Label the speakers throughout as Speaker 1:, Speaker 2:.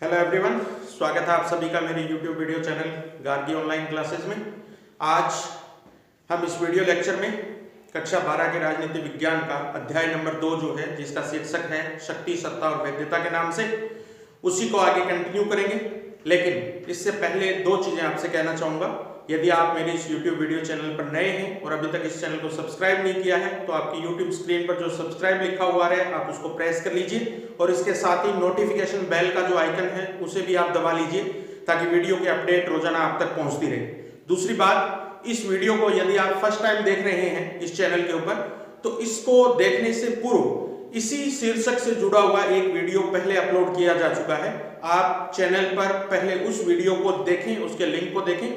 Speaker 1: Hello everyone, स्वागत है आप सभी का मेरे YouTube video channel Gargi online classes में। आज हम इस वीडियो लेक्चर में कक्षा 12 के राजनीति विज्ञान का अध्याय नंबर 2 जो है, जिसका शीर्षक है शक्ति, सत्ता और वैधता के नाम से, उसी को आगे कंटिन्यू करेंगे। लेकिन इससे पहले दो चीजें आपसे कहना चाहूंगा। यदि आप मेरे इस YouTube वीडियो चैनल पर नए हैं और अभी तक इस चैनल को सब्सक्राइब नहीं किया है तो आपकी YouTube स्क्रीन पर जो सब्सक्राइब लिखा हुआ है आप उसको प्रेस कर लीजिए और इसके साथ ही नोटिफिकेशन बेल का जो आइकन है उसे भी आप दबा लीजिए ताकि वीडियो की अपडेट रोजाना आप तक पहुंचती रहे। दूसरी बात, इस वीडियो को यदि आप फर्स्ट टाइम देख रहे हैं इस चैनल के ऊपर तो इसको देखने से पूर्व इसी शीर्षक से जुड़ा हुआ एक वीडियो पहले अपलोड किया जा चुका है। आप चैनल पर पहले उस वीडियो को देखें, उसके लिंक को देखें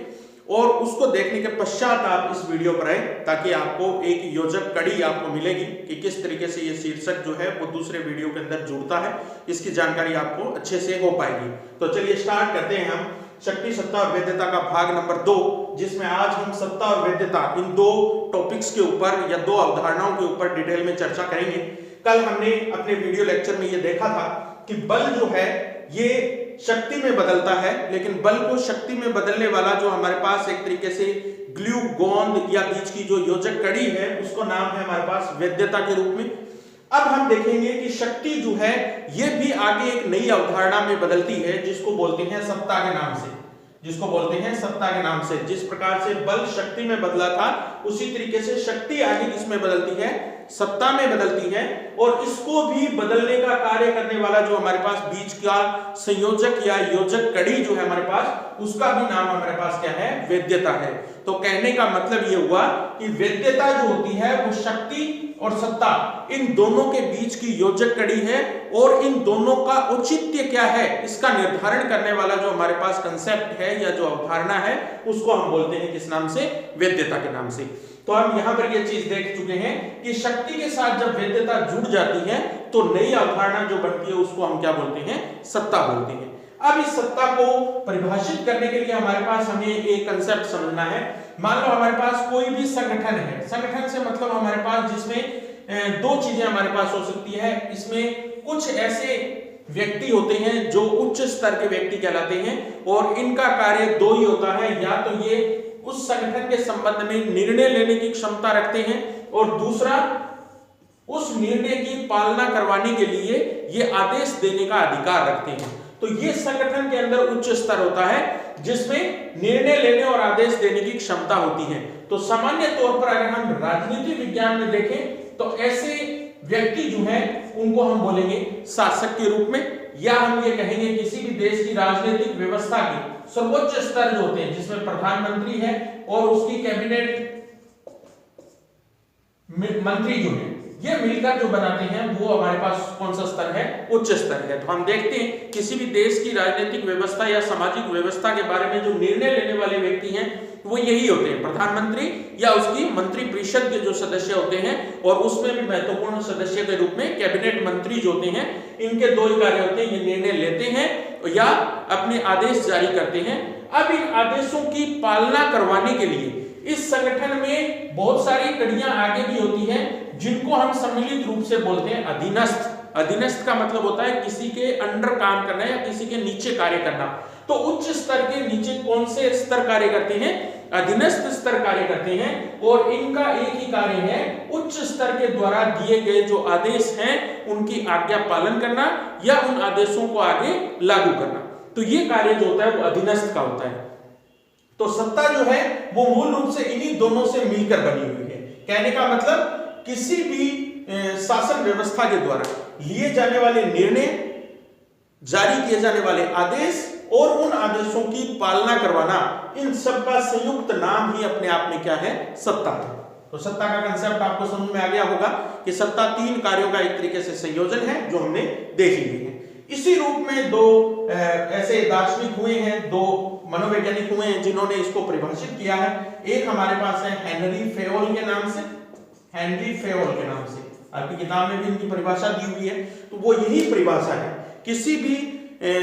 Speaker 1: और उसको देखने के पश्चात आप इस वीडियो पर आए ताकि आपको एक योजक कड़ी आपको मिलेगी कि किस तरीके से ये शीर्षक जो है वो दूसरे वीडियो के अंदर जुड़ता है। इसकी जानकारी आपको अच्छे से हो पाएगी। तो चलिए स्टार्ट करते हैं हम शक्ति, सत्ता और वैधता का भाग नंबर 2, जिसमें आज हम सत्ता और वैधता इन दो टॉपिक्स के ऊपर या दो अवधारणाओं के ऊपर डिटेल में चर्चा करेंगे। कल हमने अपने वीडियो लेक्चर में ये देखा था कि बल जो है ये शक्ति में बदलता है, लेकिन बल को शक्ति में बदलने वाला जो हमारे पास एक तरीके से ग्लू गोंद या बीच की जो योजक कड़ी है उसको नाम है हमारे पास वैधता के रूप में। अब हम देखेंगे कि शक्ति जो है ये भी आगे एक नई अवधारणा में बदलती है जिसको बोलते हैं सत्ता के नाम से, जिसको बोलते हैं सत्ता के नाम से। जिस प्रकार से बल शक्ति में बदला था उसी तरीके से शक्ति आगे किसमें बदलती है, सत्ता में बदलती है। और इसको भी बदलने का कार्य करने वाला जो हमारे पास बीच का संयोजक या योजक कड़ी जो है हमारे पास, उसका भी नाम हमारे पास क्या है, वैधता है। तो कहने का मतलब ये हुआ कि वैधता जो होती है वो शक्ति और सत्ता इन दोनों के बीच की योजक कड़ी है और इन दोनों का औचित्य क्या है इसका निर्धारण करने वाला जो हमारे पास कंसेप्ट है या जो अवधारणा है उसको हम बोलते हैं किस नाम से, वैधता के नाम से। तो हम यहां पर ये चीज देख चुके हैं कि शक्ति के साथ जब वैधता जुड़ जाती है तो नई अवधारणा जो बनती है उसको हम क्या बोलते हैं, सत्ता बोलते हैं। अब इस सत्ता को परिभाषित करने के लिए हमारे पास हमें एक कंसेप्ट समझना है। मान लो हमारे पास कोई भी संगठन है, संगठन से मतलब हमारे पास जिसमें दो चीजें हमारे पास हो सकती है। इसमें कुछ ऐसे व्यक्ति होते हैं जो उच्च स्तर के व्यक्ति कहलाते हैं और इनका कार्य दो ही होता है, या तो ये उस संगठन के संबंध में निर्णय लेने की क्षमता रखते हैं और दूसरा उस निर्णय की पालना करवाने के लिए ये आदेश देने का अधिकार रखते हैं। तो ये संगठन के अंदर उच्च स्तर होता है जिसमें निर्णय लेने और आदेश देने की क्षमता होती है। तो सामान्य तौर पर अगर हम राजनीति विज्ञान में देखें तो ऐसे व्यक्ति जो है उनको हम बोलेंगे शासक के रूप में, या हम ये कहेंगे किसी भी देश की राजनीतिक व्यवस्था के सर्वोच्च स्तर जो होते हैं जिसमें प्रधानमंत्री है और उसकी कैबिनेट मंत्री जो है ये मिलकर जो बनाते हैं वो हमारे पास कौन सा स्तर है, उच्च स्तर है। तो हम देखते हैं किसी भी देश की राजनीतिक व्यवस्था या सामाजिक व्यवस्था के बारे में जो निर्णय लेने वाले व्यक्ति हैं वो यही होते हैं, प्रधानमंत्री या उसकी मंत्री परिषद के जो सदस्य होते हैं, और उसमें भी महत्वपूर्ण सदस्य के रूप में कैबिनेट मंत्री जो होते हैं। इनके दो ही कार्य होते हैं, ये निर्णय लेते हैं या अपने आदेश जारी करते हैं। अब इन आदेशों की पालना करवाने के लिए इस संगठन में बहुत सारी कड़ियां आगे भी होती हैं जिनको हम सम्मिलित रूप से बोलते हैं अधीनस्थ। अधीनस्थ का मतलब होता है किसी के अंडर काम करना या किसी के नीचे कार्य करना। तो उच्च स्तर के नीचे कौन से स्तर कार्य करते हैं, अधीनस्थ स्तर कार्य करते हैं, और इनका एक ही कार्य है उच्च स्तर के द्वारा दिए गए जो आदेश हैं उनकी आज्ञा पालन करना या उन आदेशों को आगे लागू करना। तो ये कार्य जो होता है वो अधीनस्थ का होता है। तो सत्ता जो है वो मूल रूप से इन्हीं दोनों से मिलकर बनी हुई है। कहने का मतलब किसी भी शासन व्यवस्था के द्वारा लिए जाने वाले निर्णय, जारी किए जाने वाले आदेश और उन आदेशों की पालना करवाना, इन सब का संयुक्त नाम ही अपने आप में क्या है, सत्ता है। तो सत्ता का कंसेप्ट आपको समझ में आ गया होगा कि सत्ता तीन कार्यों का एक तरीके से संयोजन है जो हमने देख लिए हैं। इसी रूप में दो ऐसे दार्शनिक हुए हैं, दो मनोवैज्ञानिक हुए हैं जिन्होंने इसको परिभाषित किया है। एक हमारे पास है हेनरी फेयोल के नाम से, हेनरी फेयोल के नाम से, आपकी किताब में भी इनकी परिभाषा दी हुई है। तो वो यही परिभाषा है, किसी भी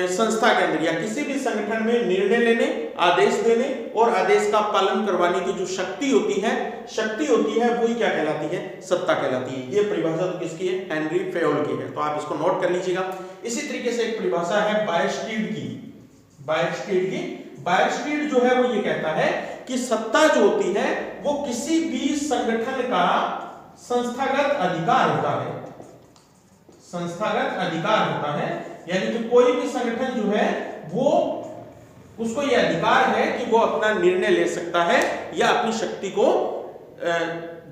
Speaker 1: संस्था के अंदर या किसी भी संगठन में निर्णय लेने आदेश देने और आदेश का पालन करवाने की जो शक्ति होती है वही क्या कहलाती है? सत्ता कहलाती है। ये परिभाषा तो किसकी है? हेनरी फेयोल की है, तो आप इसको नोट कर लीजिएगा। इसी तरीके से एक परिभाषा है बायरस्टीड की। बायरस्टीड जो है वो ये कहता है कि सत्ता जो होती है वो किसी भी संगठन का संस्थागत अधिकार होता है। संस्थागत अधिकार होता है, यानी कि कोई भी संगठन जो है वो उसको ये अधिकार है कि वो अपना निर्णय ले सकता है या अपनी शक्ति को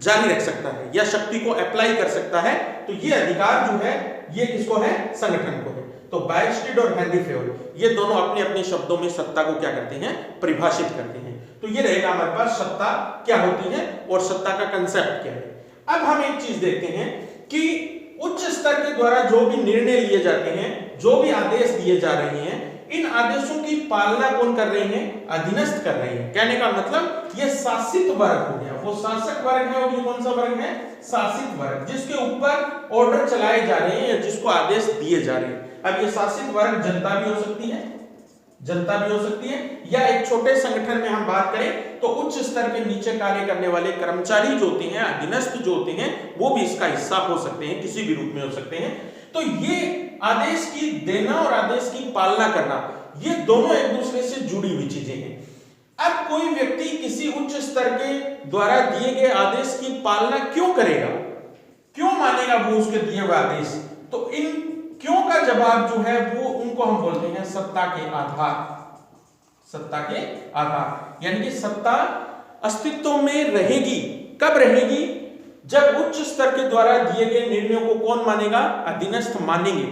Speaker 1: जारी रख सकता है या शक्ति को अप्लाई कर सकता है। तो ये अधिकार जो है ये किसको है? संगठन को है। तो बायरस्टीड और हेनरी फेयोल ये दोनों अपने अपने शब्दों में सत्ता को क्या करते हैं? परिभाषित करते हैं। तो ये रहेगा हमारे पास सत्ता क्या होती है और सत्ता का कंसेप्ट क्या है। अब हम एक चीज देखते हैं कि उच्च स्तर के द्वारा जो भी निर्णय लिए जाते हैं, जो भी आदेश दिए जा रहे हैं, इन आदेशों की पालना कौन कर रहे हैं? अधीनस्थ कर रहे हैं। कहने का मतलब ये शासित वर्ग हो गया। वो शासक वर्ग है और ये कौन सा वर्ग है? शासित वर्ग, जिसके ऊपर ऑर्डर चलाए जा रहे हैं या जिसको आदेश दिए जा रहे हैं। अब ये शासित वर्ग जनता भी हो सकती है, या एक छोटे संगठन में हम बात करें तो उच्च स्तर के नीचे कार्य करने वाले कर्मचारी जो होते हैं, अधीनस्थ जो होते हैं, वो भी इसका हिस्सा हो सकते हैं, किसी भी रूप में हो सकते हैं। तो ये आदेश की देना और आदेश की पालना करना, ये दोनों एक दूसरे से जुड़ी हुई चीजें हैं। अब कोई व्यक्ति किसी उच्च स्तर के द्वारा दिए गए आदेश की पालना क्यों करेगा, क्यों मानेगा वो उसके दिए हुए आदेश? तो इन क्यों का जवाब जो है वो उनको हम बोलते हैं सत्ता के आधार। यानी कि सत्ता अस्तित्व में रहेगी। कब रहेगी? जब उच्च स्तर के द्वारा दिए गए निर्णयों को कौन मानेगा? अधीनस्थ मानेंगे।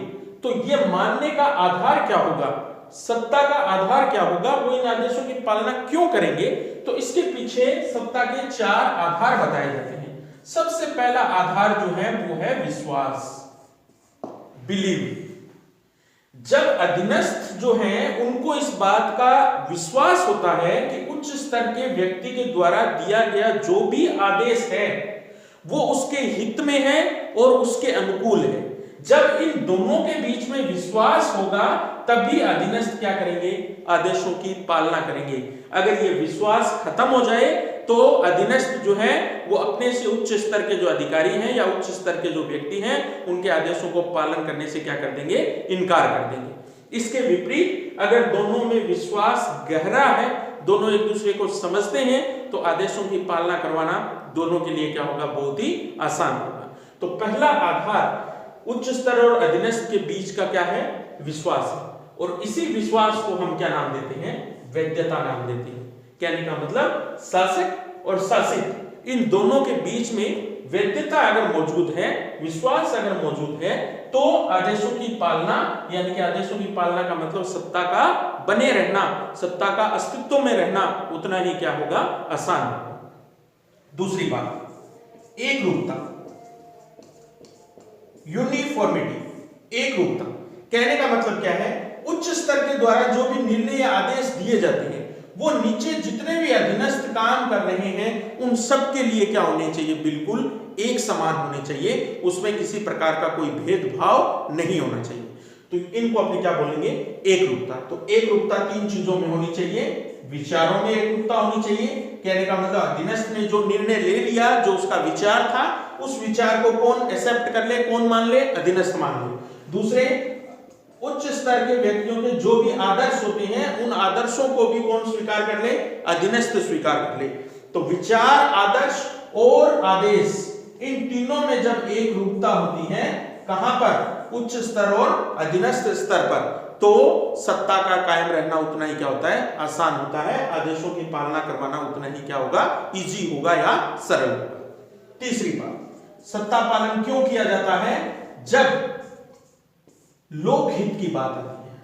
Speaker 1: तो ये मानने का आधार क्या होगा? सत्ता का आधार क्या होगा? वो इन आदेशों की पालना क्यों करेंगे? तो इसके पीछे सत्ता के 4 आधार बताए जाते हैं। सबसे पहला आधार जो है वो है विश्वास, बिलीव। जब अधीनस्थ जो हैं उनको इस बात का विश्वास होता है कि उच्च स्तर के व्यक्ति के द्वारा दिया गया जो भी आदेश है वो उसके हित में है और उसके अनुकूल है। जब इन दोनों के बीच में विश्वास होगा तभी अधीनस्थ क्या करेंगे? आदेशों की पालना करेंगे। अगर ये विश्वास खत्म हो जाए तो अधीनस्थ जो है वो अपने से उच्च स्तर के जो अधिकारी हैं या उच्च स्तर के जो व्यक्ति हैं उनके आदेशों को पालन करने से क्या कर देंगे? इनकार कर देंगे। इसके विपरीत अगर दोनों में विश्वास गहरा है, दोनों एक दूसरे को समझते हैं, तो आदेशों की पालना करवाना दोनों के लिए क्या होगा? बहुत ही आसान होगा। तो पहला आधार उच्च स्तर और अधीनस्थ के बीच का क्या है? विश्वास है। और इसी विश्वास को हम क्या नाम देते हैं? वैधता नाम देते हैं। कहने का मतलब शासक और शासित इन दोनों के बीच में वैधता अगर मौजूद है, विश्वास अगर मौजूद है, तो आदेशों की पालना, यानी कि आदेशों की पालना का मतलब सत्ता का बने रहना, सत्ता का अस्तित्व में रहना उतना ही क्या होगा? आसान होगा। दूसरी बात, एक रूपता, यूनिफॉर्मिटी, एक रूपता। कहने का मतलब क्या है? उच्च स्तर के द्वारा जो भी निर्णय या आदेश दिए जाते हैं वो नीचे जितने भी अधीनस्थ काम कर रहे हैं उन सब के लिए क्या होने चाहिए? बिल्कुल एक समान होने चाहिए। उसमें किसी प्रकार का कोई भेदभाव नहीं होना चाहिए। तो इनको अपने क्या बोलेंगे? एक रूपता। तो एक रूपता 3 चीजों में होनी चाहिए। विचारों में एक रूपता होनी चाहिए। कहने का मतलब अधीनस्थ ने जो निर्णय ले लिया, जो उसका विचार था, उस विचार को कौन एक्सेप्ट कर ले, कौन मान ले? अधीनस्थ मान ले। दूसरे, उच्च स्तर के व्यक्तियों के जो भी आदर्श होते हैं उन आदर्शों को भी कौन स्वीकार कर ले? अधीनस्थ स्वीकार कर ले। तो विचार, आदर्श और आदेश, इन तीनों में जब एक रूपता होती है, कहां पर? उच्च स्तर और अधीनस्थ स्तर पर, तो सत्ता का कायम रहना उतना ही क्या होता है? आसान होता है। आदेशों की पालना करवाना उतना ही क्या होगा? इजी होगा या सरल होगा। तीसरी बात, सत्ता पालन क्यों किया जाता है? जब लोकहित की बात आती है,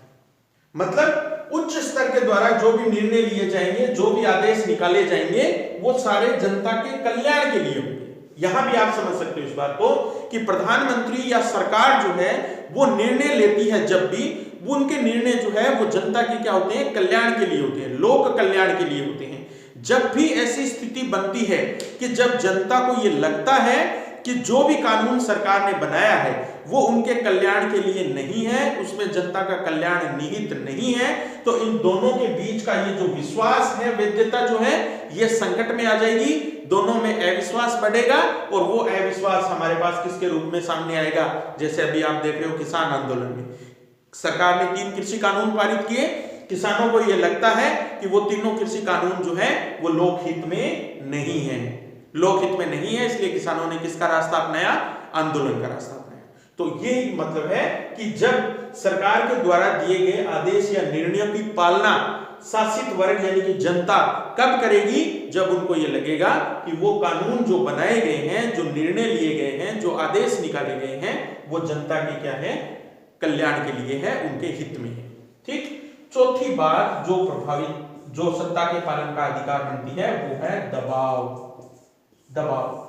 Speaker 1: मतलब उच्च स्तर के द्वारा जो भी निर्णय लिए जाएंगे, जो भी आदेश निकाले जाएंगे, वो सारे जनता के कल्याण के लिए होंगे। यहां भी आप समझ सकते हो इस बात को कि प्रधानमंत्री या सरकार जो है वो निर्णय लेती है, जब भी वो उनके निर्णय जो है वो जनता के क्या होते हैं? कल्याण के लिए होते हैं, लोक कल्याण के लिए होते हैं। जब भी ऐसी स्थिति बनती है कि जब जनता को ये लगता है कि जो भी कानून सरकार ने बनाया है वो उनके कल्याण के लिए नहीं है, उसमें जनता का कल्याण निहित नहीं है, तो इन दोनों के बीच का ये जो विश्वास है, वैधता जो है, ये संकट में आ जाएगी। दोनों में अविश्वास बढ़ेगा और वो अविश्वास हमारे पास किसके रूप में सामने आएगा? जैसे अभी आप देख रहे हो किसान आंदोलन में सरकार ने 3 कृषि कानून पारित किए। किसानों को यह लगता है कि वो तीनों कृषि कानून जो है वो लोकहित में नहीं है, लोकहित में नहीं है, इसलिए किसानों ने किसका रास्ता अपनाया? आंदोलन का रास्ता अपनाया। तो ये मतलब है कि जब सरकार के द्वारा दिए गए आदेश या निर्णयों की पालना शासित वर्ग यानी कि जनता कब करेगी? जब उनको ये लगेगा कि वो कानून जो बनाए गए हैं, जो निर्णय लिए गए हैं, जो आदेश निकाले गए हैं, वो जनता के क्या है? कल्याण के लिए है, उनके हित में है। ठीक। चौथी बात जो सत्ता के पालन का अधिकार बनती है वो है दबाव। दबाव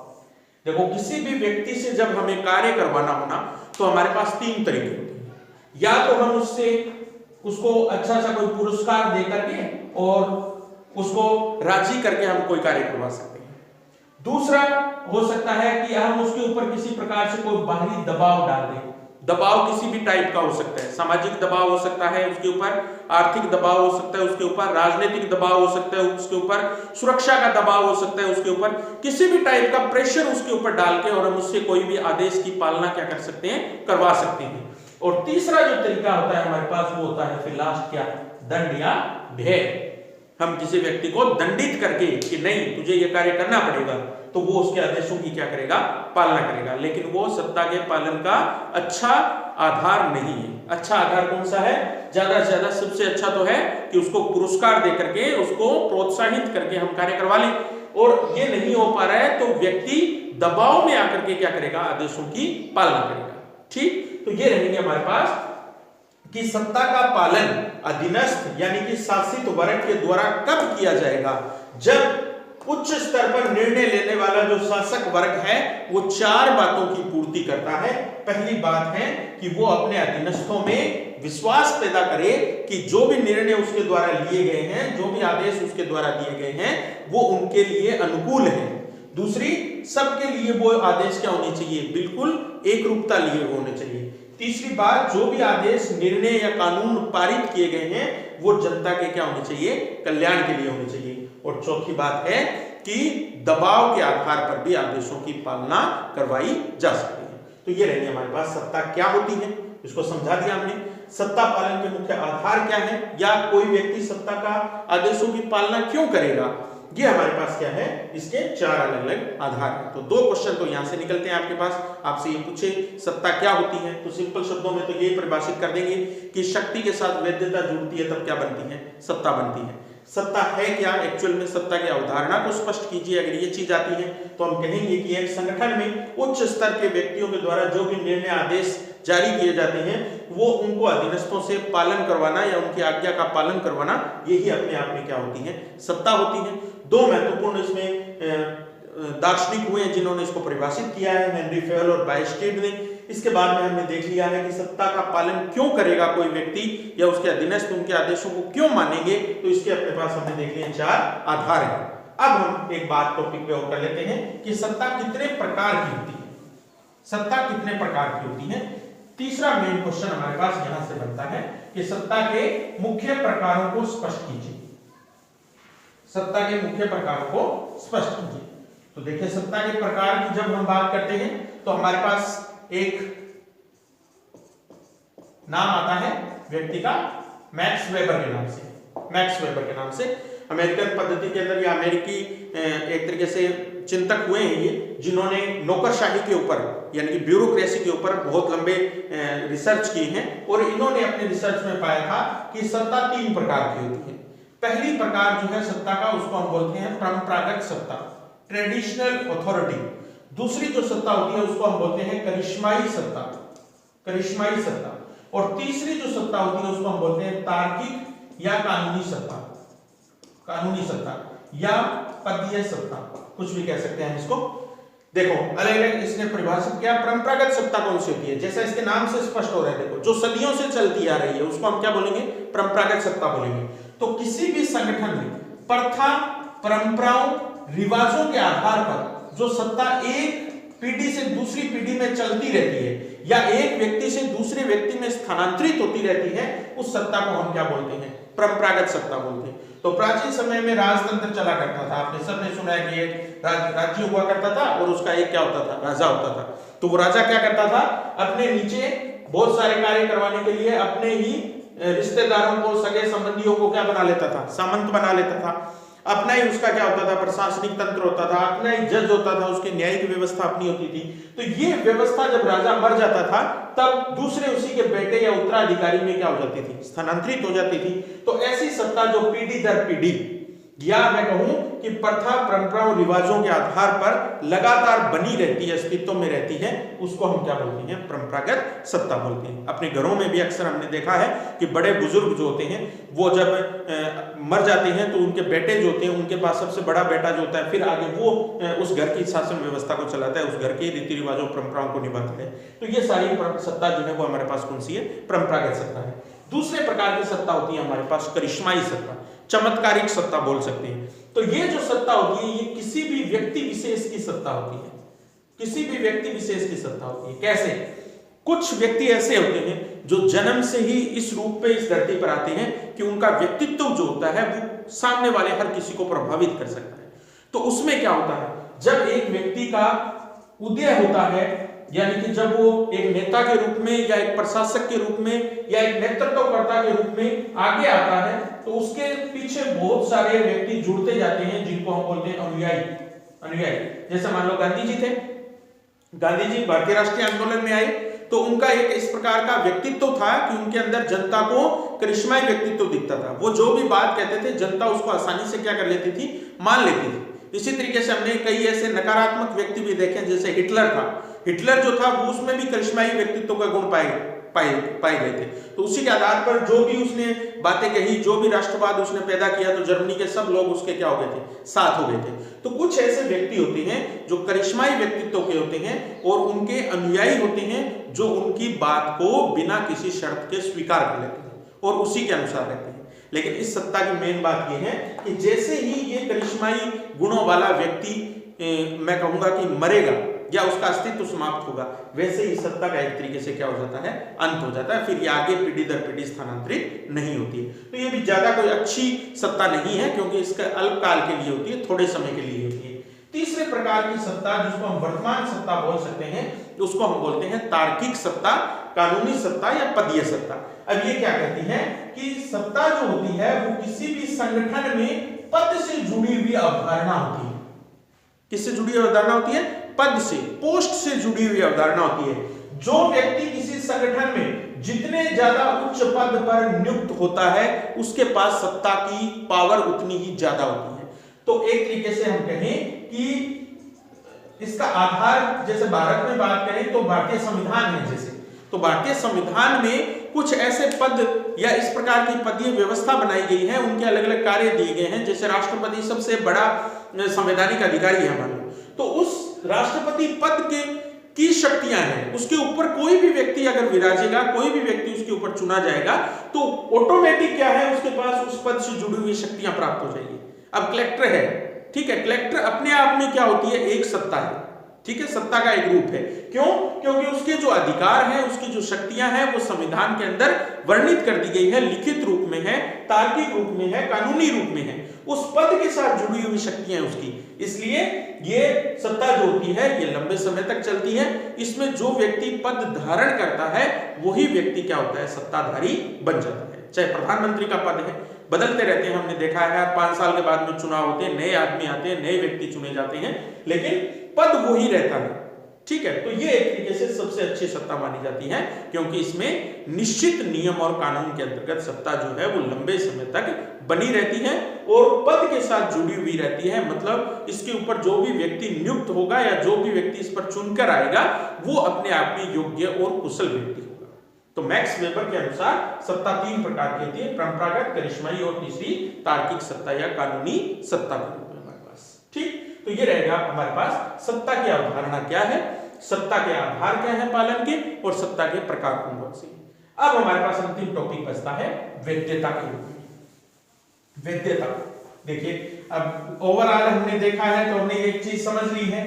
Speaker 1: देखो, किसी भी व्यक्ति से जब हमें कार्य करवाना होना तो हमारे पास 3 तरीके होते हैं। या तो हम उसको अच्छा सा कोई पुरस्कार दे करके और उसको राजी करके हम कोई कार्य करवा सकते हैं। दूसरा हो सकता है कि हम उसके ऊपर किसी प्रकार से कोई बाहरी दबाव डाल दें। दबाव किसी भी टाइप का हो सकता है, सामाजिक दबाव हो सकता है उसके ऊपर, आर्थिक दबाव हो सकता है उसके ऊपर, राजनीतिक दबाव हो सकता है उसके ऊपर, सुरक्षा का दबाव हो सकता है उसके ऊपर, किसी भी टाइप का प्रेशर उसके ऊपर डाल के और हम उससे कोई भी आदेश की पालना क्या कर सकते हैं? करवा सकते हैं। और तीसरा जो तरीका होता है हमारे पास वो होता है फिर लास्ट क्या? दंड या भय। हम किसी व्यक्ति को दंडित करके कि नहीं तुझे ये कार्य करना पड़ेगा, तो वो उसके आदेशों की क्या करेगा? पालना करेगा। लेकिन वो सत्ता के पालन का अच्छा आधार नहीं है। अच्छा आधार कौन सा है? ज्यादा से ज्यादा सबसे अच्छा तो है कि उसको पुरस्कार दे करके, उसको प्रोत्साहित करके हम कार्य करवा लें। और ये नहीं हो पा रहा है तो व्यक्ति दबाव में आकर के क्या करेगा? आदेशों की पालना करेगा। ठीक। तो ये रहेंगे हमारे पास कि सत्ता का पालन अधीनस्थ यानी कि शासित वर्ग के द्वारा कब किया जाएगा? जब उच्च स्तर पर निर्णय लेने वाला जो शासक वर्ग है वो 4 बातों की पूर्ति करता है। पहली बात है कि वो अपने अधीनस्थों में विश्वास पैदा करे कि जो भी निर्णय उसके द्वारा लिए गए हैं, जो भी आदेश उसके द्वारा दिए गए हैं, वो उनके लिए अनुकूल है। दूसरी, सबके लिए वो आदेश क्या होने चाहिए? बिल्कुल एक रूपता लिए होने चाहिए। तीसरी बात, जो भी आदेश, निर्णय या कानून पारित किए गए हैं वो जनता के क्या होने चाहिए? कल्याण के लिए होने चाहिए। और चौथी बात है कि दबाव के आधार पर भी आदेशों की पालना करवाई जा सकती है। तो ये रहेंगे हमारे पास सत्ता क्या होती है, इसको समझा दिया हमने। सत्ता पालन के मुख्य आधार क्या है, या कोई व्यक्ति सत्ता का आदेशों की पालना क्यों करेगा, ये हमारे पास क्या है? इसके 4 अलग अलग आधार हैं। तो 2 क्वेश्चन तो यहां से निकलते हैं आपके पास। आपसे ये पूछे सत्ता क्या होती है, तो सिंपल शब्दों में तो ये परिभाषित कर देंगे कि शक्ति के साथ वैधता जुड़ती है तब क्या बनती है? सत्ता बनती है। सत्ता है क्या? एक्चुअल में सत्ता की अवधारणा को स्पष्ट कीजिए। अगर ये चीज आती है तो हम कहेंगे कि एक संगठन में उच्च स्तर के व्यक्तियों के द्वारा जो भी निर्णय आदेश जारी किए जाते हैं वो उनको अधीनस्थों से पालन करवाना या उनकी आज्ञा का पालन करवाना, यही अपने आप में क्या होती है? सत्ता होती है। 2 महत्वपूर्ण इसमें दार्शनिक हुए जिन्होंने इसको परिभाषित किया है, हेनरी फेयल और बायस्टेड ने। इसके बाद में हमने देख लिया है कि सत्ता का पालन क्यों करेगा कोई व्यक्ति या उसके अधीनस्थ उनके आदेशों को क्यों मानेंगे, तो इसके अपने पास हमने देख लिए 4 आधार हैं। अब हम एक बात टॉपिक पे और कर लेते हैं कि सत्ता कितने प्रकार की होती है। सत्ता कितने प्रकार की होती है? तीसरा मेन क्वेश्चन हमारे पास यहां से बनता है कि सत्ता के मुख्य प्रकारों को स्पष्ट कीजिए। सत्ता के मुख्य प्रकारों को स्पष्ट कीजिए। तो देखिए, सत्ता के प्रकार की जब हम बात करते हैं तो हमारे पास एक नाम आता है व्यक्ति का, मैक्स वेबर के नाम से। मैक्स वेबर के नाम से अमेरिकन पद्धति के अंदर या अमेरिकी एक तरीके से चिंतक हुए हैं ये, जिन्होंने नौकरशाही के ऊपर यानी कि ब्यूरोक्रेसी के ऊपर बहुत लंबे रिसर्च किए हैं। और इन्होंने अपने रिसर्च में पाया था कि सत्ता 3 प्रकार की होती है। पहली प्रकार जो है सत्ता का, उसको हम बोलते हैं परंपरागत सत्ता, ट्रेडिशनल अथॉरिटी। दूसरी जो सत्ता होती है उसको हम बोलते हैं करिश्माई सत्ता, करिश्माई सत्ता। और तीसरी जो सत्ता होती है उसको हम बोलते हैं तार्किक या कानूनी सत्ता, कानूनी सत्ता या पदीय सत्ता, कुछ भी कह सकते हैं हम इसको। देखो, अलग अलग इसने परिभाषित किया। परंपरागत सत्ता कौन सी होती है? जैसा इसके नाम से स्पष्ट हो रहा है, देखो, जो सदियों से चलती आ रही है उसको हम क्या बोलेंगे? परंपरागत सत्ता बोलेंगे। तो किसी भी संगठन में प्रथा, परंपराओं, रिवाजों के आधार पर जो सत्ता एक पीढ़ी से दूसरी पीढ़ी में चलती रहती है या एक व्यक्ति से दूसरे व्यक्ति में स्थानांतरित होती रहती है, उस सत्ता को हम क्या बोलते हैं? परंपरागत सत्ता बोलते हैं। तो प्राचीन समय में राजतंत्र चला करता था, आपने सबने सुना है कि एक राज्य हुआ करता था और उसका एक क्या होता था? राजा होता था। तो वो राजा क्या करता था? अपने नीचे बहुत सारे कार्य करवाने के लिए अपने ही रिश्तेदारों को, सगे संबंधियों को क्या बना लेता था? सामंत बना लेता था। अपना ही उसका क्या होता था? प्रशासनिक तंत्र होता था, अपना ही जज होता था, उसकी न्यायिक व्यवस्था अपनी होती थी। तो ये व्यवस्था जब राजा मर जाता था तब दूसरे उसी के बेटे या उत्तराधिकारी में क्या हो जाती थी? स्थानांतरित हो जाती थी। तो ऐसी सत्ता जो पीढ़ी दर पीढ़ी या मैं कहूं कि प्रथा, परंपरा और रिवाजों के आधार पर लगातार बनी रहती है, अस्तित्व में रहती है, उसको हम क्या बोलते हैं? परंपरागत सत्ता बोलते हैं। अपने घरों में भी अक्सर हमने देखा है कि बड़े बुजुर्ग जो होते हैं वो जब मर जाते हैं तो उनके बेटे जो होते हैं, उनके पास सबसे बड़ा बेटा जो होता है, फिर आगे वो उस घर की शासन व्यवस्था को चलाता है, उस घर के रीति रिवाजों, परंपराओं को निभाता है। तो ये सारी सत्ता जो है वो हमारे पास कौन सी है? परंपरागत सत्ता है। दूसरे प्रकार की सत्ता होती है हमारे पास करिश्माई सत्ता, चमत्कारिक सत्ता बोल सकते हैं। तो ये जो सत्ता होती है ये किसी भी व्यक्ति विशेष की सत्ता होती है, किसी भी व्यक्ति विशेष की सत्ता होती है। कैसे? कुछ व्यक्ति ऐसे होते हैं जो जन्म से ही इस रूप पे इस धरती पर आते हैं कि उनका व्यक्तित्व जो होता है वो सामने वाले हर किसी को प्रभावित कर सकता है। तो उसमें क्या होता है? जब एक व्यक्ति का उदय होता है, यानी कि जब वो एक नेता के रूप में या एक प्रशासक के रूप में या एक नेतृत्वकर्ता के रूप में आगे आता है, तो उसके पीछे बहुत सारे व्यक्ति जुड़ते जाते हैं जिनको हम बोलते हैं अनुयायी। अनुयायी जैसे मान लो गांधी जी थे, गांधी जी भारतीय राष्ट्रीय आंदोलन में आए तो उनका एक इस प्रकार का व्यक्तित्व था कि उनके अंदर जनता को करिश्माई व्यक्तित्व दिखता था। वो जो भी बात कहते थे जनता उसको आसानी से क्या कर लेती थी? मान लेती थी। इसी तरीके से हमने कई ऐसे नकारात्मक व्यक्ति भी देखे, जैसे हिटलर था। हिटलर जो था वो उसमें भी करिश्माई व्यक्तित्व का गुण पाए गए थे। तो उसी के आधार पर जो भी उसने बातें कही, जो भी राष्ट्रवाद उसने पैदा किया, तो जर्मनी के सब लोग उसके क्या हो गए थे? साथ हो गए थे। तो कुछ ऐसे व्यक्ति होते हैं जो करिश्माई व्यक्तित्व के होते हैं और उनके अनुयायी होते हैं जो उनकी बात को बिना किसी शर्त के स्वीकार कर लेते हैं और उसी के अनुसार रहते हैं। लेकिन इस सत्ता की मेन बात यह है कि जैसे ही ये करिश्माई गुणों वाला व्यक्ति मैं कहूंगा कि मरेगा या उसका अस्तित्व समाप्त होगा, वैसे ही सत्ता का एक तरीके से क्या हो जाता है? अंत हो जाता है। फिर ये आगे पीढ़ी दर पीढ़ी स्थानांतरित नहीं होती है। तो ये भी ज्यादा कोई अच्छी सत्ता नहीं है क्योंकि इसका अल्पकाल के लिए होती है, थोड़े समय के लिए होती है। तीसरे प्रकार की सत्ता जिसको हम वर्तमान सत्ता बोल सकते हैं, उसको हम बोलते हैं तार्किक सत्ता, कानूनी सत्ता या पदीय सत्ता। अब ये क्या कहती है कि सत्ता जो होती है वो किसी भी संगठन में पद से जुड़ी हुई अवधारणा होती है। किससे जुड़ी हुई अवधारणा होती है? पद से, पोस्ट से जुड़ी हुई अवधारणा होती है। जो व्यक्ति किसी संगठन में जितने ज्यादा उच्च पद पर नियुक्त होता है उसके पास सत्ता की पावर उतनी ही ज्यादा होती है। तो एक तरीके से हम कहें कि इसका आधार जैसे भारत में बात करें तो भारतीय संविधान है, जैसे तो भारतीय संविधान में कुछ ऐसे पद या इस प्रकार की पदीय व्यवस्था बनाई गई है, उनके अलग अलग कार्य दिए गए हैं। जैसे राष्ट्रपति सबसे बड़ा संवैधानिक अधिकारी है मान लो, तो उस राष्ट्रपति पद की शक्तियां हैं, उसके ऊपर कोई भी व्यक्ति अगर विराजेगा, कोई भी व्यक्ति उसके ऊपर चुना जाएगा तो ऑटोमेटिक क्या है, उसके पास उस पद से जुड़ी हुई शक्तियां प्राप्त हो जाएगी। अब कलेक्टर है, ठीक है, कलेक्टर अपने आप में क्या होती है? एक सत्ता है, ठीक है, सत्ता का एक रूप है। क्यों? क्योंकि उसके जो अधिकार हैं, उसकी जो शक्तियां हैं वो संविधान के अंदर वर्णित कर दी गई है, लिखित रूप में है, तार्किक रूप में है, कानूनी रूप में है। उस पद के साथ जुड़ी हुई शक्तियां उसकी, इसलिए ये सत्ता जो होती है ये लंबे समय तक चलती है। इसमें जो व्यक्ति पद धारण करता है वही व्यक्ति क्या होता है? सत्ताधारी बन जाता है। चाहे प्रधानमंत्री का पद है, बदलते रहते हैं, हमने देखा है हर 5 साल के बाद में चुनाव होते हैं, नए आदमी आते हैं, नए व्यक्ति चुने जाते हैं, लेकिन पद वही रहता है, ठीक है। तो ये एक तरीके से सबसे अच्छी सत्ता मानी जाती है क्योंकि इसमें निश्चित नियम और कानून के अंतर्गत सत्ता जो है वो लंबे समय तक बनी रहती है और पद के साथ जुड़ी हुई रहती है। मतलब इसके ऊपर जो भी व्यक्ति नियुक्त होगा या जो भी व्यक्ति इस पर चुनकर आएगा वो अपने आप में योग्य और कुशल व्यक्ति होगा। तो मैक्स वेबर के अनुसार सत्ता 3 प्रकार की होती है, परंपरागत, करिश्माई और तीसरी तार्किक सत्ता या कानूनी सत्ता के रूप में हमारे पास। ठीक, तो ये रहेगा हमारे पास सत्ता की अवधारणा क्या है, सत्ता के आधार क्या है पालन के, और सत्ता के प्रकार कौन से। अब हमारे पास अंतिम टॉपिक बचता है वैधता के रूप में। वैधता देखिए, अब ओवरऑल हमने देखा है तो हमने एक चीज समझ ली है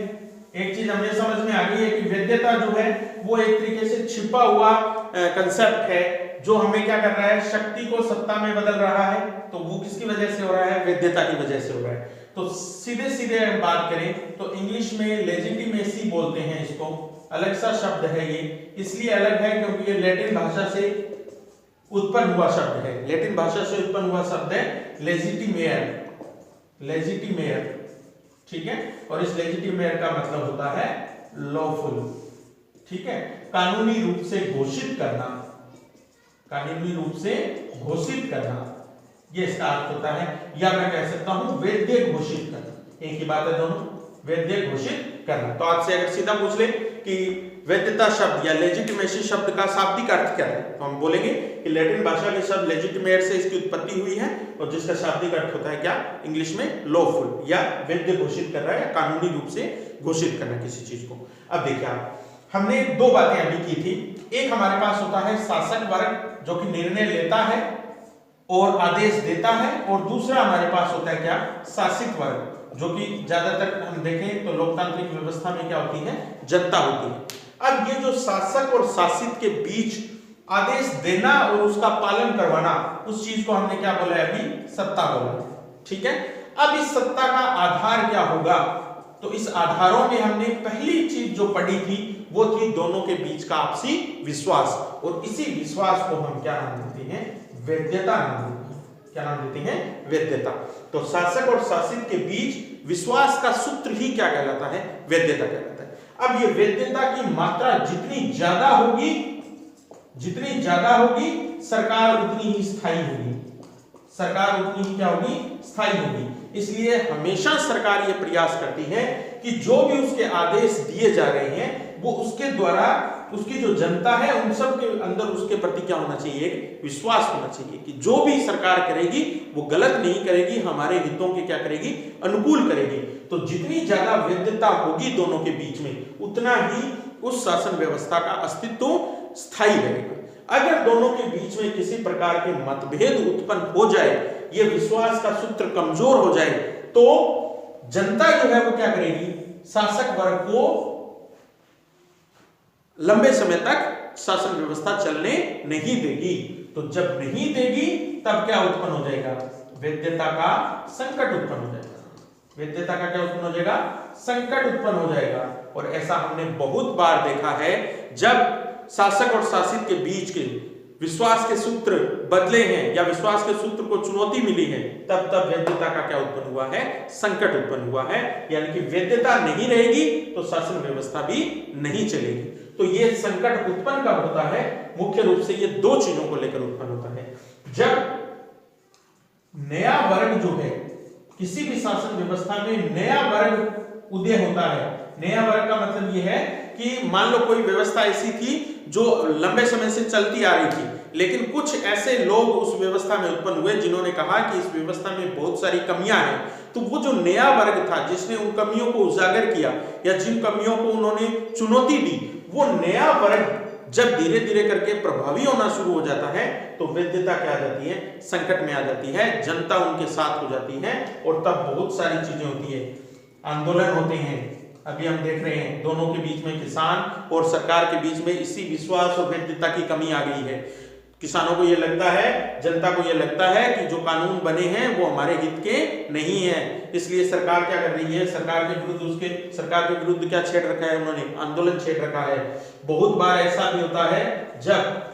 Speaker 1: एक चीज हमें समझ में आ गई है कि वैधता जो है वो एक तरीके से छिपा हुआ कंसेप्ट है जो हमें क्या कर रहा है, शक्ति को सत्ता में बदल रहा है। तो वो किसकी वजह से हो रहा है, वैधता की वजह से हो रहा है। तो सीधे सीधे हम बात करें तो इंग्लिश में लेजिटिमेसी बोलते हैं इसको, अलग सा शब्द है ये, इसलिए अलग है क्योंकि ये लैटिन भाषा से उत्पन्न हुआ शब्द है। लैटिन भाषा से उत्पन्न हुआ शब्द है लेजिटिमेयर, लेजिटिमेयर, ठीक है। और इस लेजिटिमेयर का मतलब होता है लॉफुल, ठीक है, कानूनी रूप से घोषित करना, कानूनी रूप से घोषित करना, ये इसका अर्थ होता है। या मैं कह सकता हूं वैध घोषित करना, एक ही बात है दोनों, वैध घोषित करना। तो आपसे अगर सीधा पूछ ले कि वैधता शब्द या लेजिटिमेसी शब्द का शाब्दिक अर्थ क्या है, तो हम बोलेंगे कि लैटिन भाषा के शब्द लेजिटिमेट से इसकी उत्पत्ति हुई है और जिसका शाब्दिक अर्थ होता है क्या, इंग्लिश में लॉफुल, या वैध घोषित कर रहा है, कानूनी रूप से घोषित करना किसी चीज को। अब देखिए आप, हमने दो बातें अभी की थी, एक हमारे पास होता है शासक वर्ग जो कि निर्णय लेता है और आदेश देता है, और दूसरा हमारे पास होता है क्या, शासित वर्ग, जो कि ज्यादातर हम देखें तो लोकतांत्रिक व्यवस्था में क्या होती है, जनता होती है। अब ये जो शासक और शासित के बीच आदेश देना और उसका पालन करवाना, उस चीज को हमने क्या बोला है अभी, सत्ता बोला, ठीक है। अब इस सत्ता का आधार क्या होगा, तो इस आधारों में हमने पहली चीज जो पढ़ी थी वो थी दोनों के बीच का आपसी विश्वास, और इसी विश्वास को हम क्या नाम देते हैं, वैधता नाम देते हैं। क्या नाम देते हैं, वैधता। तो शासक और शासित के बीच विश्वास का सूत्र ही क्या कहलाता है, वैधता कहलाता है। अब ये वैधता की मात्रा जितनी ज्यादा होगी, जितनी ज्यादा होगी, सरकार उतनी ही स्थायी होगी, सरकार उतनी ही क्या होगी, स्थायी होगी। इसलिए हमेशा सरकार ये प्रयास करती है कि जो भी उसके आदेश दिए जा रहे हैं वो उसके द्वारा उसकी जो जनता है उन सब के अंदर उसके प्रति क्या होना चाहिए, एक विश्वास होना चाहिए कि जो भी सरकार करेगी वो गलत नहीं करेगी, हमारे हितों के क्या करेगी, अनुकूल करेगी। तो जितनी ज्यादा वैधता होगी दोनों के बीच में, उतना ही उस शासन व्यवस्था का अस्तित्व स्थायी रहेगा। अगर दोनों के बीच में किसी प्रकार के मतभेद उत्पन्न हो जाए, ये विश्वास का सूत्र कमजोर हो जाए, तो जनता जो है वो क्या करेगी, शासक वर्ग को लंबे समय तक शासन व्यवस्था चलने नहीं देगी। तो जब नहीं देगी तब क्या उत्पन्न हो जाएगा, वैधता का संकट उत्पन्न हो जाएगा, वैधता का क्या उत्पन्न हो जाएगा, संकट उत्पन्न हो जाएगा। और ऐसा हमने बहुत बार देखा है, जब शासक और शासित के बीच के विश्वास के सूत्र बदले हैं या विश्वास के सूत्र को चुनौती मिली है, तब तब वैधता का क्या उत्पन्न हुआ है, संकट उत्पन्न हुआ है। यानी कि वैधता नहीं रहेगी तो शासन व्यवस्था भी नहीं चलेगी। तो ये संकट उत्पन्न कब होता है, मुख्य रूप से ये दो चीजों को लेकर उत्पन्न होता है। जब नया वर्ग जो है, किसी भी शासन व्यवस्था में नया वर्ग उदय होता है। नया वर्ग का मतलब ये है कि मान लो कोई व्यवस्था ऐसी थी जो लंबे समय से चलती आ रही थी, लेकिन कुछ ऐसे लोग उस व्यवस्था में उत्पन्न हुए जिन्होंने कहा कि इस व्यवस्था में बहुत सारी कमियां हैं। तो वो जो नया वर्ग था जिसने उन कमियों को उजागर किया या जिन कमियों को उन्होंने चुनौती दी, वो नया वर्ग जब धीरे धीरे करके प्रभावी होना शुरू हो जाता है तो वैधता क्या आ जाती है, संकट में आ जाती है, जनता उनके साथ हो जाती है और तब बहुत सारी चीजें होती है, आंदोलन होते हैं। अभी हम देख रहे हैं दोनों के बीच में, किसान और सरकार के बीच में इसी विश्वास और वैधता की कमी आ गई है। किसानों को ये लगता है, जनता को ये लगता है कि जो कानून बने हैं वो हमारे हित के नहीं है, इसलिए सरकार क्या कर रही है, सरकार के विरुद्ध क्या छेड़ रखा है उन्होंने, आंदोलन छेड़ रखा है। बहुत बार ऐसा भी होता है जब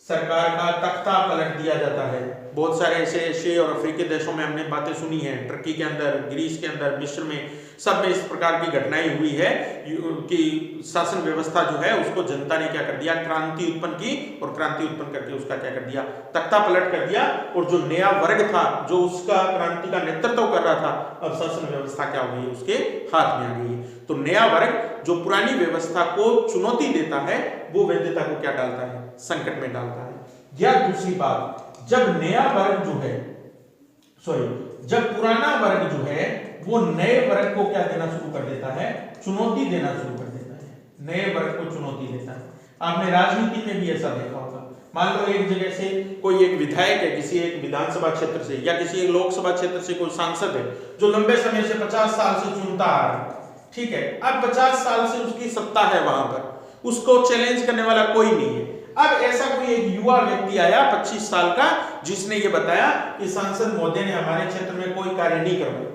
Speaker 1: सरकार का तख्ता पलट दिया जाता है। बहुत सारे ऐसे एशिया और अफ्रीकी देशों में हमने बातें सुनी है, टर्की के अंदर, ग्रीस के अंदर, मिस्र में, सब में इस प्रकार की घटनाएं हुई है कि शासन व्यवस्था जो है उसको जनता ने क्या कर दिया, क्रांति उत्पन्न की और क्रांति उत्पन्न करके उसका क्या कर दिया, तख्ता पलट कर दिया। और जो नया वर्ग था जो उसका क्रांति का नेतृत्व कर रहा था, अब शासन व्यवस्था क्या हो गई, उसके हाथ में आ गई है। तो नया वर्ग जो पुरानी व्यवस्था को चुनौती देता है वो वैधता को क्या डालता है, संकट में डालता है। या दूसरी बात, जब नया वर्ग जो है, जब पुराना वर्ग जो है वो नए वर्ग को क्या देना शुरू कर देता है, चुनौती देना शुरू कर देता है, नए वर्ग को चुनौती देता है। आपने राजनीति में भी ऐसा देखा होगा। मान लो एक जगह से कोई एक विधायक है, किसी एक विधानसभा क्षेत्र से या किसी एक लोकसभा क्षेत्र से कोई सांसद है जो लंबे समय से 50 साल से चुनता आ रहा है, ठीक है, अब 50 साल से उसकी सत्ता है वहां पर, उसको चैलेंज करने वाला कोई नहीं है। अब ऐसा कोई एक युवा व्यक्ति आया 25 साल का, जिसने ये बताया कि सांसद महोदय ने हमारे क्षेत्र में कोई कार्य नहीं करवाए,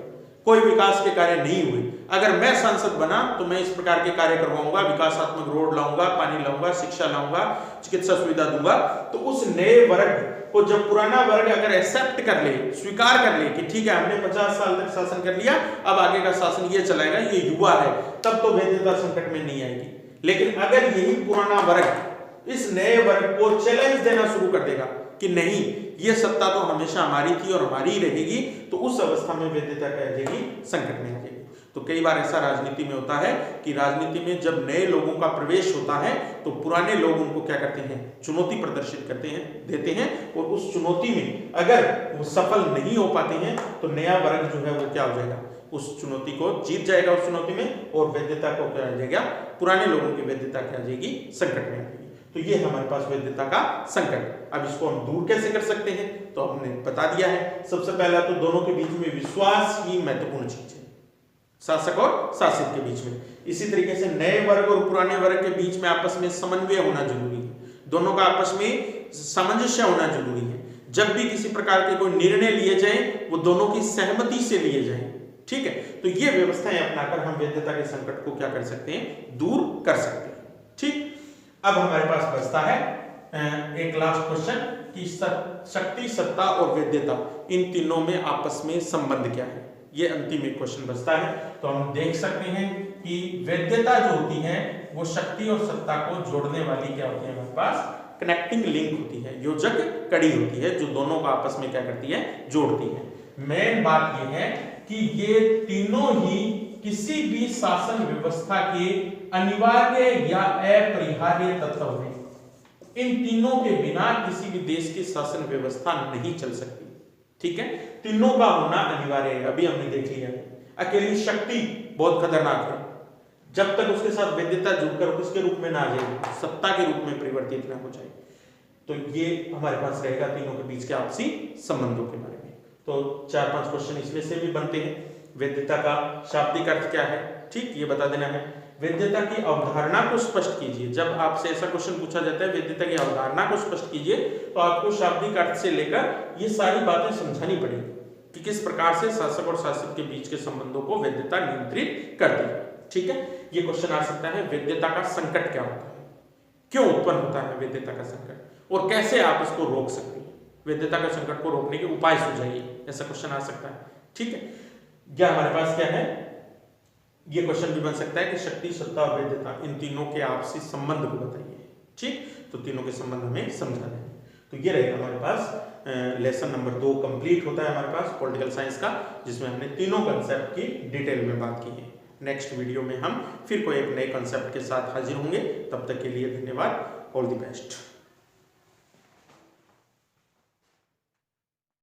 Speaker 1: कोई विकास के कार्य नहीं हुए, अगर मैं सांसद बना तो मैं इस प्रकार के कार्य करवाऊंगा, विकासात्मक रोड लाऊंगा, पानी लाऊंगा, शिक्षा लाऊंगा, चिकित्सा सुविधा दूंगा। तो उस नए वर्ग को जब पुराना वर्ग अगर एक्सेप्ट कर ले, स्वीकार कर ले कि ठीक है हमने 50 साल तक शासन कर लिया, अब आगे का शासन ये चलाएगा, ये युवा है, तब तो वैधता संकट में नहीं आएगी। लेकिन अगर यही पुराना वर्ग इस नए वर्ग को चैलेंज देना शुरू कर देगा कि नहीं ये सत्ता तो हमेशा हमारी थी और हमारी ही रहेगी, तो उस अवस्था में वैधता क्या आ जाएगी, संकट में आ जाएगी। तो कई बार ऐसा राजनीति में होता है कि राजनीति में जब नए लोगों का प्रवेश होता है तो पुराने लोग उनको क्या करते हैं, चुनौती प्रदर्शित करते हैं, देते हैं, और उस चुनौती में अगर वो सफल नहीं हो पाते हैं तो नया वर्ग जो है वो क्या हो जाएगा, उस चुनौती को जीत जाएगा उस चुनौती में, और वैधता को क्या आ जाएगा, पुराने लोगों की वैधता क्या आ जाएगी, संकट में आ जाएगी। तो ये हमारे पास वैधता का संकट। अब इसको हम दूर कैसे कर सकते हैं, तो हमने बता दिया है। सबसे पहला तो दोनों के बीच में विश्वास ही महत्वपूर्ण चीज है, शासक और शासित के बीच में। इसी तरीके से नए वर्ग और पुराने वर्ग के बीच में आपस में समन्वय होना जरूरी है, दोनों का आपस में सामंजस्य होना जरूरी है। जब भी किसी प्रकार के कोई निर्णय लिए जाएं वो दोनों की सहमति से लिए जाएं, ठीक है। तो ये व्यवस्थाएं अपनाकर हम वैधता के संकट को क्या कर सकते हैं, दूर कर सकते हैं, ठीक। अब हमारे पास बचता है एक लास्ट क्वेश्चन कि शक्ति, सत्ता और वैधता, इन तीनों में आपस में संबंध क्या है, ये अंतिम एक क्वेश्चन बचता है। तो हम देख सकते हैं कि वैधता जो होती है वो शक्ति और सत्ता को जोड़ने वाली क्या होती है, हमारे पास कनेक्टिंग लिंक होती है, योजक कड़ी होती है, जो दोनों को आपस में क्या करती है, जोड़ती है। मेन बात ये है कि ये तीनों ही किसी भी शासन व्यवस्था के अनिवार्य या अपरिहार्य तत्व हैं। इन तीनों के बिना किसी भी देश की शासन व्यवस्था नहीं चल सकती, ठीक है। तीनों का होना अनिवार्य है। अभी हमने देख लिया अकेली शक्ति बहुत खतरनाक है, जब तक उसके साथ वैधता जुड़कर किसके रूप में ना आ जाए, सत्ता के रूप में परिवर्तित ना हो जाए। तो ये हमारे पास रहेगा तीनों के बीच के आपसी संबंधों के बारे में। तो 4-5 क्वेश्चन इसमें से भी बनते हैं। वैधता का शाब्दिक अर्थ क्या है, ठीक, ये बता देना है। वैधता की अवधारणा को स्पष्ट कीजिए। जब आपसे ऐसा क्वेश्चन पूछा जाता है वैधता की अवधारणा को स्पष्ट कीजिए, तो आपको शाब्दिक अर्थ से लेकर ये सारी बातें समझानी पड़ेगी कि किस प्रकार से शासक और शासित के बीच के संबंधों को वैधता नियंत्रित करती है, ठीक है। ये क्वेश्चन आ सकता है, वैधता का संकट क्या होता है, क्यों उत्पन्न होता है वैधता का संकट, और कैसे आप इसको रोक सकते हैं, वैधता का संकट को रोकने के उपाय सुझाइए, ऐसा क्वेश्चन आ सकता है, ठीक है। क्या हमारे पास क्या है, ये क्वेश्चन भी बन सकता है कि शक्ति, सत्ता और वैधता, इन तीनों के आपसी संबंध को बताइए, ठीक। तो तीनों के संबंध हमें समझाना है। तो ये रहेगा हमारे पास लेसन नंबर 2 कंप्लीट होता है हमारे पास पॉलिटिकल साइंस का, जिसमें हमने तीनों कंसेप्ट की डिटेल में बात की है। नेक्स्ट वीडियो में हम फिर कोई एक नए कंसेप्ट के साथ हाजिर होंगे। तब तक के लिए धन्यवाद, ऑल द बेस्ट।